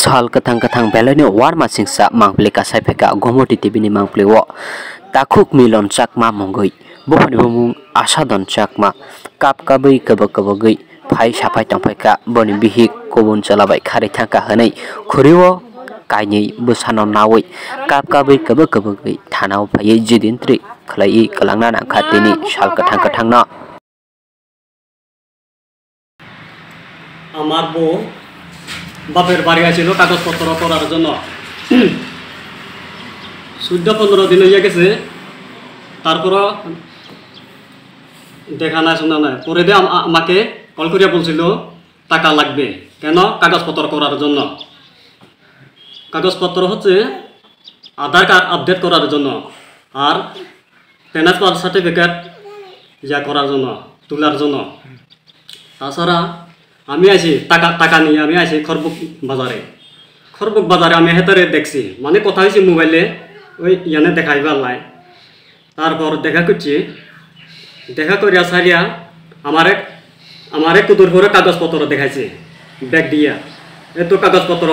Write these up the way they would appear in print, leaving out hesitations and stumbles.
sal katang katang belani war masingsa mangpli kasai pheka gomoti tibini mangpli wo takuk milon chakma mongoi bofani bomung asadon chakma kap kabai kabak kabagoi phai sapai tangpaika boni bihik kobun chalabai khari thangka hanai khuriwo kaini busano nawai kap kabai kabak kabagoi thanao phai jidintri khlai kalangna na khatini sal katang katang na আমার বউ বাপের বাড়ি আসছিল কাগজপত্র করার জন্য 14-15 দিন হয়ে গেছে তারপরও দেখা নাই শোনা নাই পরে দিয়ে আমাকে কল করিয়া বলছিল টাকা লাগবে কেন কাগজপত্র করার জন্য কাগজপত্র হচ্ছে আধার কার্ড আপডেট করার জন্য আর ট্রান্সফার সার্টিফিকেট ইয়া করার জন্য তোলার জন্য তাছাড়া আমি আছি টাকা নিয়ে আমি আছি খরবুক বাজারে আমি হেতারে দেখছি মানে কথা হয়েছে মোবাইলে ওই ইয়ানে দেখাইবার লাই তারপর দেখা করিয়া সারিয়া আমারে কুদুর করে কাগজপত্র দেখাইছে ব্যাগ দিয়া এত কাগজপত্র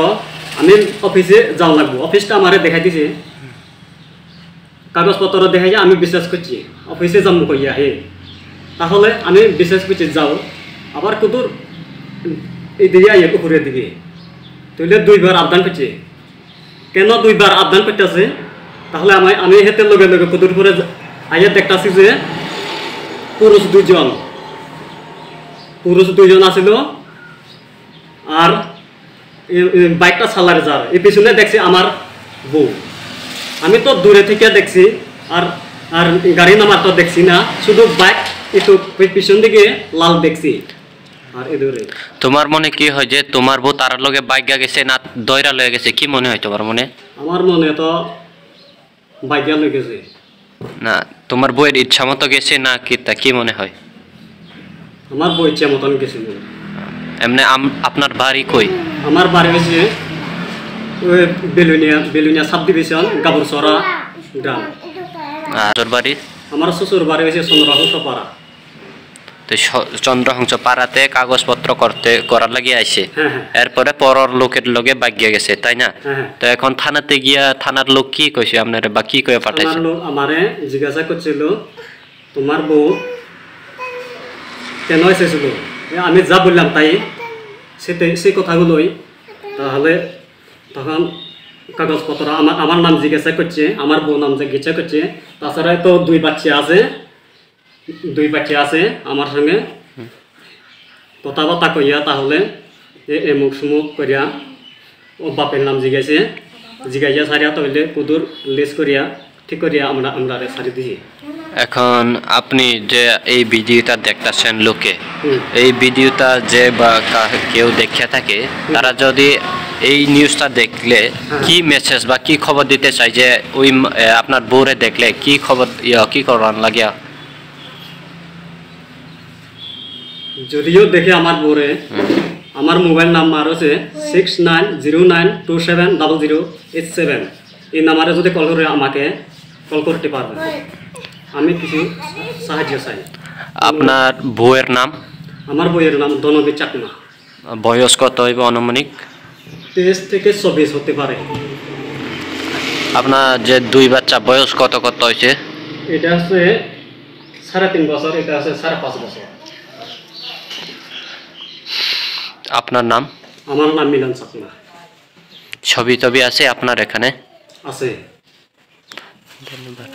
আমি অফিসে যাওয়া লাগবো অফিসটা আমারে দেখাই দিছে কাগজপত্র দেখাইয়া আমি বিশ্বাস করছি অফিসে যাবো কইয়া হে তাহলে আমি বিশ্বাস করছি যাও আবার কুদুর এই দিকে আইয়া পুকুরের দিকে তাহলে 2 বার আবদান করছে কেন 2 বার আবদান করতেছে তাহলে আমি হেতে লগে লগে কুদুর করে আইয়া দেখতাছি যে পুরুষ দুইজন আছিল আর বাইকটা চালারে যার এই পিছনে দেখছি আমার বউ আমি তো দূরে থেকে দেখছি আর আর গাড়ি নামার তো দেখছি না শুধু বাইক একটু পিছন দিকে লাল দেখছি আর এদুরে তোমার মনে কি হয় যে তোমার বউ তার লগে বাইগা গেছে না দয়রা লয়ে গেছে কি মনে হয় তোমার মনে আমার মনে তো বাইগা লয়ে গেছে না তোমার বউয়ের ইচ্ছা মতো গেছে না কি তা কি মনে হয় আমার বউ ইচ্ছা মতন গেছে এমনি আপনার বাড়ি কই আমার বাড়ি হচ্ছে ওই বেলুনিয়া সাব ডিভিশন গাবরসরা গ্রাম আর তোর বাড়ি আমার শ্বশুর বাড়ি হচ্ছে চন্দ্রহংস পাড়া তো চন্দ্রহংস পাড়াতে কাগজপত্র করার লাগি আইছে এরপরে পরর লোকের লগে বাগিয়া গেছে তাই না তো এখন থানাতে গিয়া থানার লোক কি কইছে আপনারে বা কি কইয়া পাঠাইছে থানার লোক আমারে জিজ্ঞাসা করছিল তোমার বউ কেন এসেছিল আমি যা বললাম তাই সেই কথাগুলোই তাহলে তখন কাগজপত্র আমার নাম জিজ্ঞাসা করছে আমার বউ নাম জিজ্ঞাসা করছে তাছাড়া তো 2 বাচ্চা আছে আমার সঙ্গে কথাবার্তা কইয়া তাহলে এমুক সুমুক করিয়া ও বাপের নাম জিগাইয়া সারিয়া তাহলে কুদুর লেস করিয়া ঠিক করিয়া আমরা সারি দিছি এখন আপনি যে এই ভিডিওটা দেখতেছেন লোকে এই ভিডিওটা যে বা কেউ দেখিয়া থাকে তারা যদি এই নিউজটা দেখলে কি মেসেজ বা কি খবর দিতে চাই যে ওই আপনার বউরে দেখলে কি খবর কি করার লাগিয়া যদিও দেখে আমার বউরে আমার মোবাইল নাম্বার হচ্ছে 6909270087 এই নাম্বারে যদি কল করে আমাকে কল করতে পারবেন আমি কিছু সাহায্য চাই আপনার বউয়ের নাম আমার বউয়ের নাম ধনবী চাকমা বয়স কত হইব আনুমানিক 23 থেকে 24 হতে পারে আপনার যে 2 বাচ্চা বয়স কত হয়েছে এটা হচ্ছে 3.5 বছর এটা হচ্ছে 5.5 বছর আপনার নাম আমার নাম মিলন চাকমা ছবি আছে আপনার এখানে আছে ধন্যবাদ।